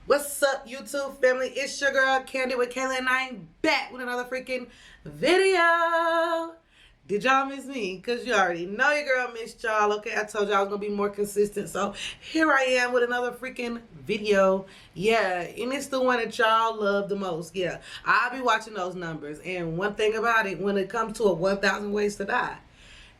What's up, YouTube family? It's your girl Candy with Kayla, and I am back with another freaking video. Did y'all miss me? Because you already know your girl missed y'all. Okay, I told y'all I was going to be more consistent. So here I am with another freaking video. Yeah, and it's the one that y'all love the most. Yeah, I'll be watching those numbers. And one thing about it, when it comes to a 1,000 ways to die,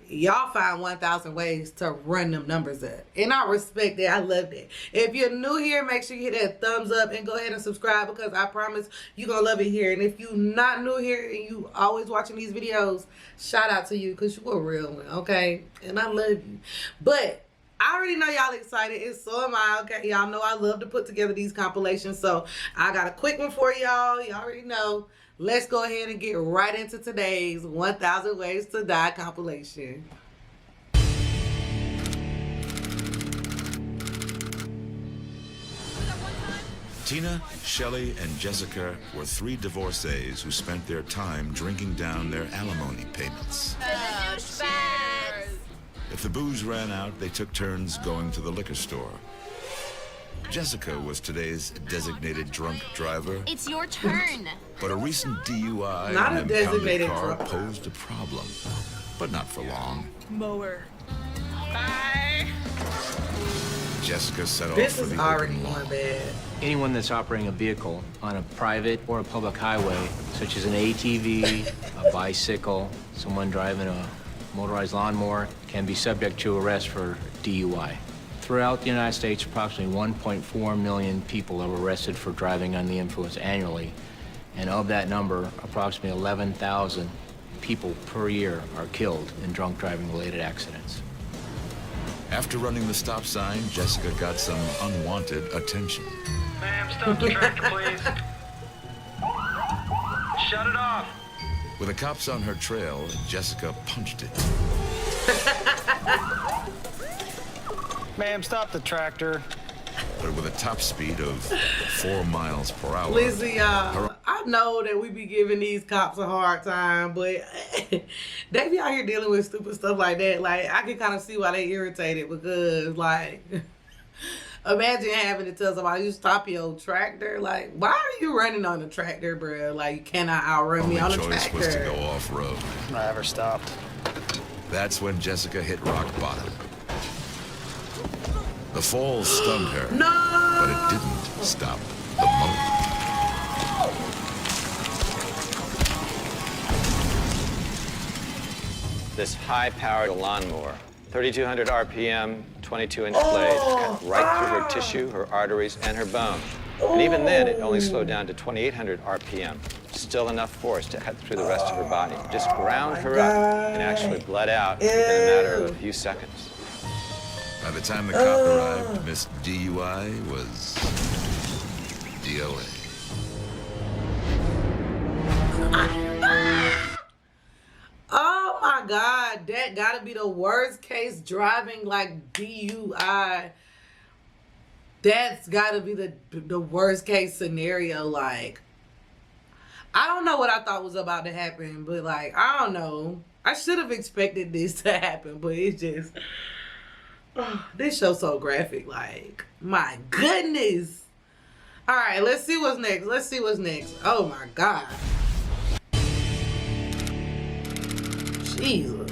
y'all find 1,000 ways to run them numbers up. And I respect that. I love that. If you're new here, make sure you hit that thumbs up and go ahead and subscribe, because I promise you're going to love it here. And if you're not new here and you always watching these videos, shout out to you, because you a real one, okay? And I love you. But I already know y'all excited, and so am I, okay? Y'all know I love to put together these compilations, so I got a quick one for y'all. Y'all already know. Let's go ahead and get right into today's 1,000 Ways to Die compilation. Tina, Shelley, and Jessica were three divorcees who spent their time drinking down their alimony payments. If the booze ran out, they took turns going to the liquor store. Jessica was today's designated drunk driver. It's your turn. But a recent DUI Not in a an designated impounded car drunk. posed a problem, but not for long. Mower. Bye. Jessica set off This for is the already open going lawn. bad. Anyone that's operating a vehicle on a private or a public highway, such as an ATV, a bicycle, someone driving a motorized lawnmower, can be subject to arrest for DUI. Throughout the United States, approximately 1.4 million people are arrested for driving under the influence annually. And of that number, approximately 11,000 people per year are killed in drunk driving-related accidents. After running the stop sign, Jessica got some unwanted attention. Ma'am, stop the tractor, please. Shut it off. With the cops on her trail, Jessica punched it. Ma'am, stop the tractor. But with a top speed of 4 miles per hour. Listen, y'all, I know that we be giving these cops a hard time, but they be out here dealing with stupid stuff like that. Like, I can kind of see why they irritated, because, like, imagine having to tell somebody, you stop your tractor. Like, why are you running on the tractor, bro? Like, you cannot outrun me on the Only choice tractor. was to go off-road. I ever stopped. That's when Jessica hit rock bottom. The fall stunned her, No! but it didn't stop the motor. This high-powered lawnmower, 3,200 RPM, 22-inch blade, cut right through her tissue, her arteries, and her bone. And even then, it only slowed down to 2,800 RPM. Still enough force to cut through the rest of her body. Just ground her up and actually bled out within a matter of a few seconds. By the time the cop arrived, Miss DUI was DOA. Oh my God, that gotta be the worst case driving, like DUI. That's gotta be the worst case scenario. Like, I don't know what I thought was about to happen, but like, I don't know. I should have expected this to happen, but it's just, this show's so graphic. Like, my goodness. All right, let's see what's next. Let's see what's next. Oh my God. Jesus.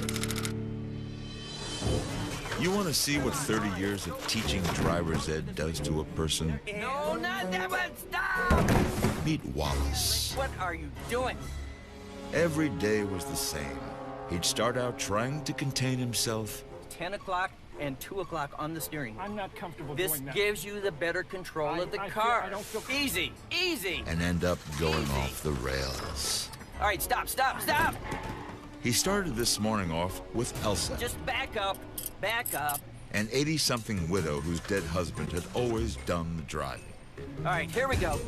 You want to see what 30 years of teaching driver's ed does to a person? No, not that one. Stop! Meet Wallace. What are you doing? Every day was the same. He'd start out trying to contain himself. 10 o'clock and 2 o'clock on the steering wheel. I'm not comfortable This doing that. gives you the better control of the car. I don't feel Easy, easy. And end up going off the rails. All right, stop, stop, stop. He started this morning off with Elsa, Just back up, an 80-something widow whose dead husband had always done the driving. All right, here we go.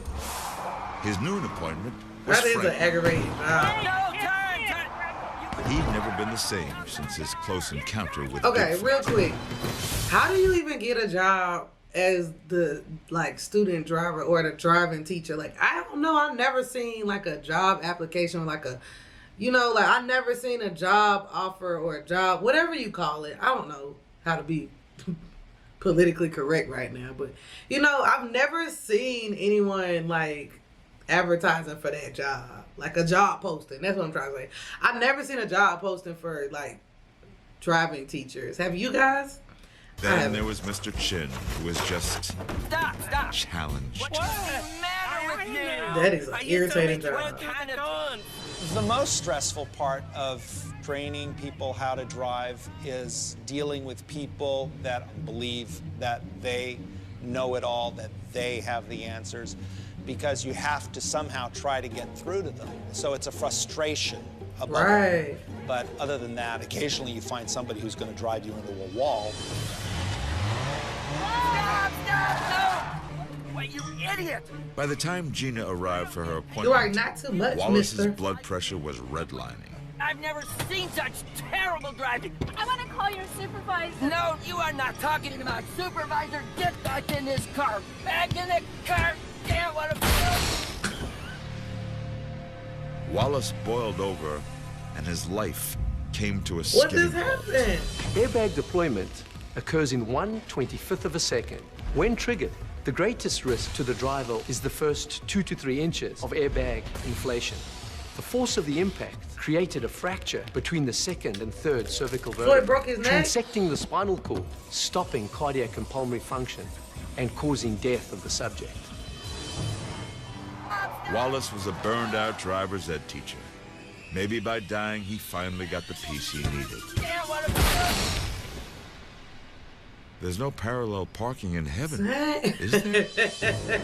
His noon appointment was That is an Frank. aggravating. No, turn. He'd never been the same since his close encounter with Okay, Bigfoot. real quick. How do you even get a job as the, like, student driver or the driving teacher? Like, I don't know. I've never seen, like, a job application, like a, you know, like, I've never seen a job offer or a job, whatever you call it. I don't know how to be politically correct right now, but you know, I've never seen anyone like advertising for that job, like a job posting. That's what I'm trying to say. I've never seen a job posting for like driving teachers. Have you guys? Then there was Mr. Chin, who was just Stop. challenged. What's the matter with you? That is an irritating job. The most stressful part of training people how to drive is dealing with people that believe that they know it all, that they have the answers, because you have to somehow try to get through to them. So it's a frustration above all. Right. But other than that, occasionally you find somebody who's going to drive you into a wall. Stop! No! Wait, you idiot! By the time Gina arrived for her You appointment, are not too much, Wallace's mister. blood pressure was redlining. I've never seen such terrible driving. I want to call your supervisor. No, you are not talking to my supervisor. Get back in this car. Back in the car. Damn, what a... Wallace boiled over, and his life came to a What skidding just halt. happened? Airbag deployment occurs in 1/25th of a second. When triggered, the greatest risk to the driver is the first 2 to 3 inches of airbag inflation. The force of the impact created a fracture between the second and third cervical Floyd vertebrae, broke his neck? transecting the spinal cord, stopping cardiac and pulmonary function, and causing death of the subject. Wallace was a burned-out driver's ed teacher. Maybe by dying, he finally got the peace he needed. Damn, what a... There's no parallel parking in heaven, What? is there?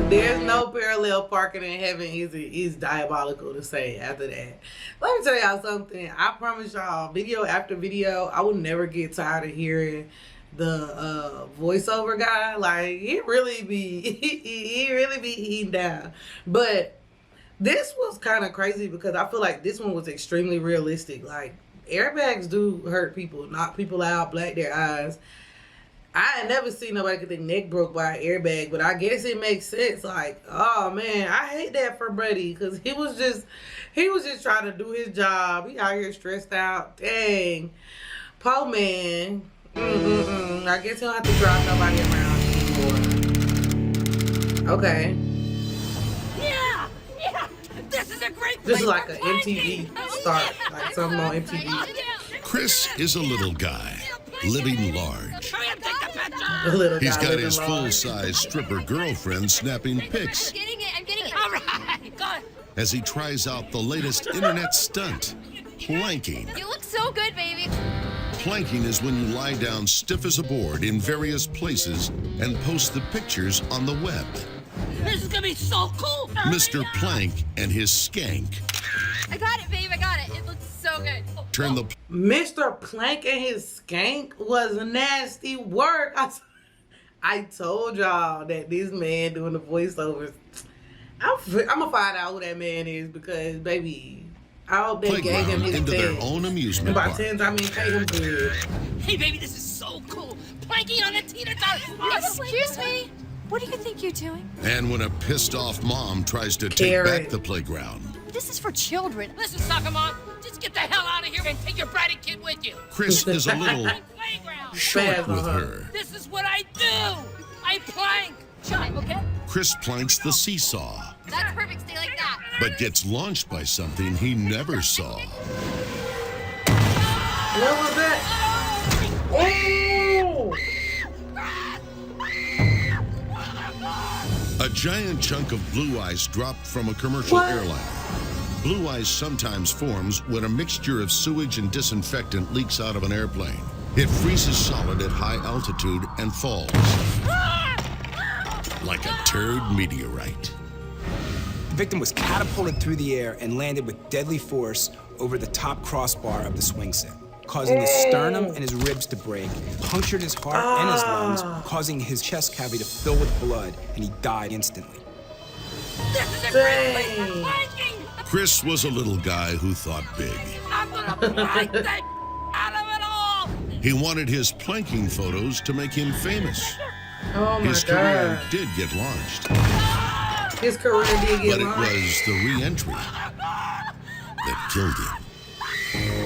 There's no parallel parking in heaven is diabolical to say after that. Let me tell y'all something. I promise y'all, video after video, I will never get tired of hearing the voiceover guy. Like, he really be eating down. But this was kind of crazy because I feel like this one was extremely realistic. Like, airbags do hurt people, knock people out, black their eyes. I had never seen nobody get their neck broke by an airbag, but I guess it makes sense. Like, oh man, I hate that for Buddy because he was just trying to do his job. He out here stressed out. Dang, poor man. I guess he'll have to drive nobody around anymore. Okay, Yeah! This is a great this place is like for an planking. MTV start, like something on MTV. Chris is a little guy, living large. Hurry up, take the picture! The little He's guy got living his large. full-size stripper girlfriend snapping pics I'm getting it. All right, go. as he tries out the latest internet stunt, planking. You look so good, baby. Planking is when you lie down stiff as a board in various places and post the pictures on the web. This is gonna be so cool. Mr. Plank and his skank I got it, babe. I got it. It looks so good. turn the Mr. Plank and his skank was nasty work. I told y'all that this man doing the voiceovers. I'm gonna find out who that man is because, baby, I hope they gave him playground his into their 10. own And amusement by park. 10s, I mean pay him good. Hey, baby, this is so cool. Planking on the teeter totter. Excuse me. What do you think you're doing? And when a pissed-off mom tries to take Karen. back the playground, This is for children. Listen, soccer mom, just get the hell out of here and take your bratty kid with you. Chris is a little Playground. short Spaz on with her. her. This is what I do. I plank. Chime, okay? Chris planks the seesaw, That's perfect. Stay like that. but gets launched by something he never saw. What was that? Oh! A giant chunk of blue ice dropped from a commercial What? airliner. Blue ice sometimes forms when a mixture of sewage and disinfectant leaks out of an airplane. It freezes solid at high altitude and falls like a turd meteorite. The victim was catapulted through the air and landed with deadly force over the top crossbar of the swing set, causing his sternum and his ribs to break, punctured his heart and his lungs, causing his chest cavity to fill with blood, and he died instantly. This is a great place for Dang. planking. Chris was a little guy who thought big. I'm gonna plank the out of it all. He wanted his planking photos to make him famous. Oh my His career God. did get launched, His career did get but it launched. was the re-entry that killed him.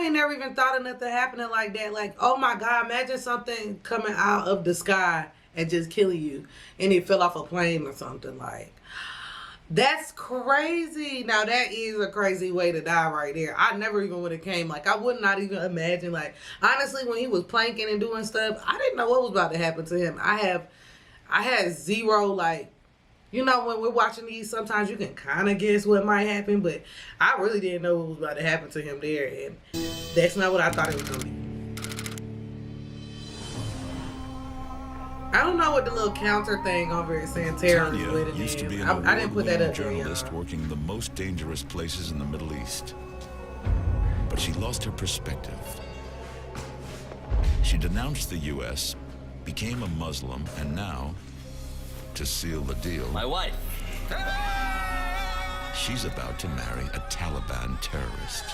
ain't never even thought of nothing happening like that. Like, oh my God, imagine something coming out of the sky and just killing you, and it fell off a plane or something. Like, that's crazy. Now that is a crazy way to die right there. I never even would have came. Like, I would not even imagine. Like, honestly, when he was planking and doing stuff, I didn't know what was about to happen to him. I had zero, like, you know, when we're watching these, sometimes you can kind of guess what might happen, but I really didn't know what was about to happen to him there, and that's not what I thought it was going to be. I don't know what the little counter thing over at Santana is with it. Used to be an I didn't put that up there, journalist working the most dangerous places in the Middle East. But she lost her perspective. She denounced the U.S., became a Muslim, and now, to seal the deal, My wife. she's about to marry a Taliban terrorist.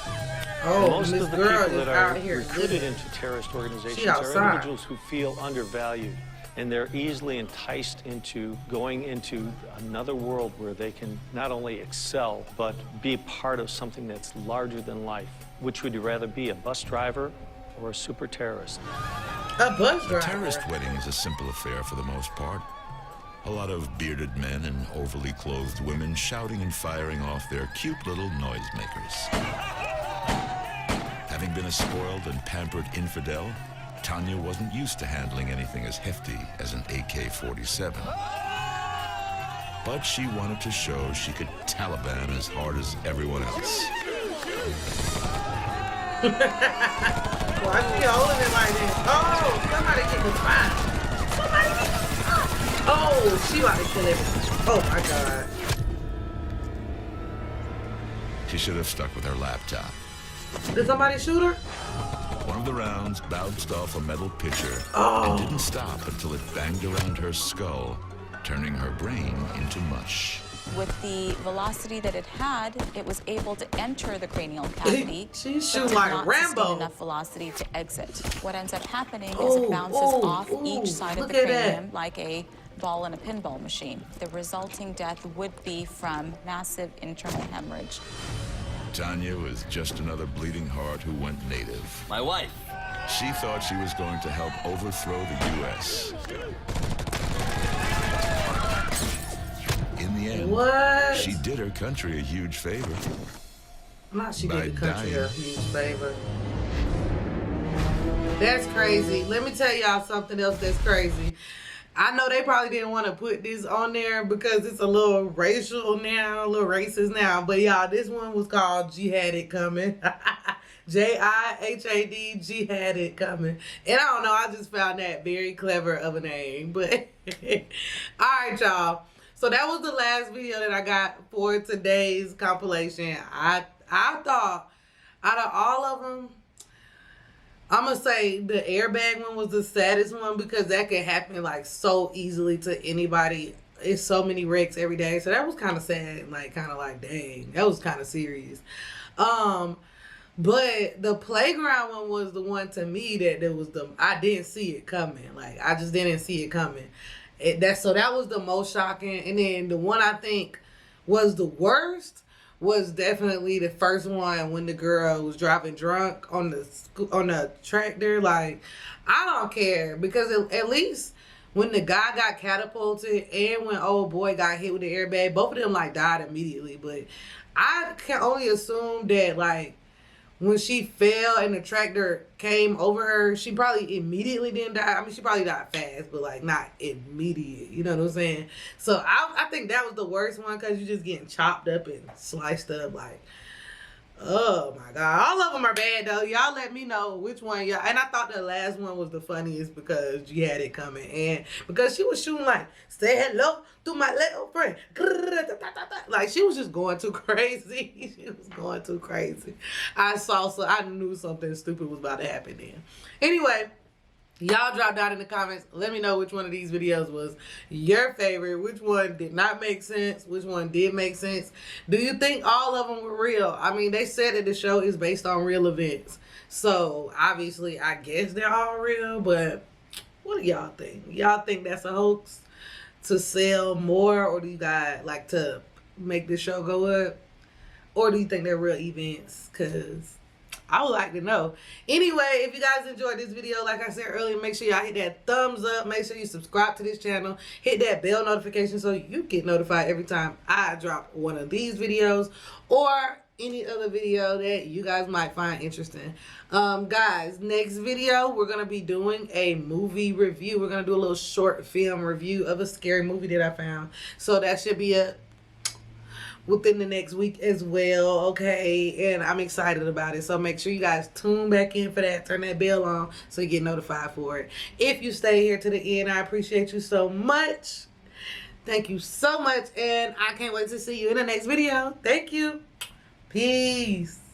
Oh, Most this of the girl people is that out are here recruited living. into terrorist organizations She are outside. individuals who feel undervalued, and they're easily enticed into going into another world where they can not only excel, but be part of something that's larger than life. Which would you rather be, a bus driver or a super terrorist? A bus driver. A terrorist wedding is a simple affair for the most part. A lot of bearded men and overly clothed women shouting and firing off their cute little noisemakers. Having been a spoiled and pampered infidel, Tanya wasn't used to handling anything as hefty as an AK-47. But she wanted to show she could Taliban as hard as everyone else. Why is she holding it like this? Oh, somebody get the spot. Somebody get the spot. Oh, she about to kill everything. Oh my God. She should have stuck with her laptop. Did somebody shoot her? One of the rounds bounced off a metal pitcher Oh. and didn't stop until it banged around her skull, turning her brain into mush. With the velocity that it had, it was able to enter the cranial cavity. She but shoot did like not Rambo. sustain enough velocity to exit. What ends up happening is Oh, it bounces oh, off oh, each side of look the at that. cranium like a ball in a pinball machine. The resulting death would be from massive internal hemorrhage. Tanya was just another bleeding heart who went native. My wife. She thought she was going to help overthrow the U.S. In the end, What? she did her country a huge favor. Not she By did the country dying. a huge favor. That's crazy. Let me tell y'all something else that's crazy. I know they probably didn't want to put this on there because it's a little racial now, a little racist now. But y'all, this one was called Jihad It Coming. Jihad, Jihad It Coming. And I don't know, I just found that very clever of a name. But alright, y'all. So that was the last video that I got for today's compilation. I thought out of all of them, I'm going to say the airbag one was the saddest one because that could happen like so easily to anybody. It's so many wrecks every day. So that was kind of sad. Like, kind of like, dang, that was kind of serious. But the playground one was the one to me that was I didn't see it coming. Like, I just didn't see it coming. So that was the most shocking. And then the one I think was the worst was definitely the first one when the girl was driving drunk on the tractor. Like, I don't care because at least when the guy got catapulted and when old boy got hit with the airbag, both of them like died immediately. But I can only assume that like when she fell and the tractor came over her, she probably immediately didn't die. I mean, she probably died fast, but like not immediate. You know what I'm saying? So I think that was the worst one because you're just getting chopped up and sliced up. Like, oh my God. All of them are bad though. Y'all let me know which one y'all. And I thought the last one was the funniest because you had it coming. And because she was shooting like, say hello to my little friend. Like, she was just going too crazy. She was going too crazy. I knew something stupid was about to happen then. Anyway, y'all drop down in the comments. Let me know which one of these videos was your favorite. Which one did not make sense? Which one did make sense? Do you think all of them were real? I mean, they said that the show is based on real events. So, obviously, I guess they're all real. But what do y'all think? Y'all think that's a hoax to sell more? Or do you guys like to make the show go up? Or do you think they're real events? Because I would like to know. Anyway, if you guys enjoyed this video, like I said earlier, make sure y'all hit that thumbs up. Make sure you subscribe to this channel. Hit that bell notification so you get notified every time I drop one of these videos or any other video that you guys might find interesting. Guys, next video, we're going to be doing a movie review. We're going to do a little short film review of a scary movie that I found. So that should be within the next week as well, okay? And I'm excited about it, so make sure you guys tune back in for that. Turn that bell on so you get notified for it. If you stay here to the end, I appreciate you so much. Thank you so much, and I can't wait to see you in the next video. Thank you. Peace.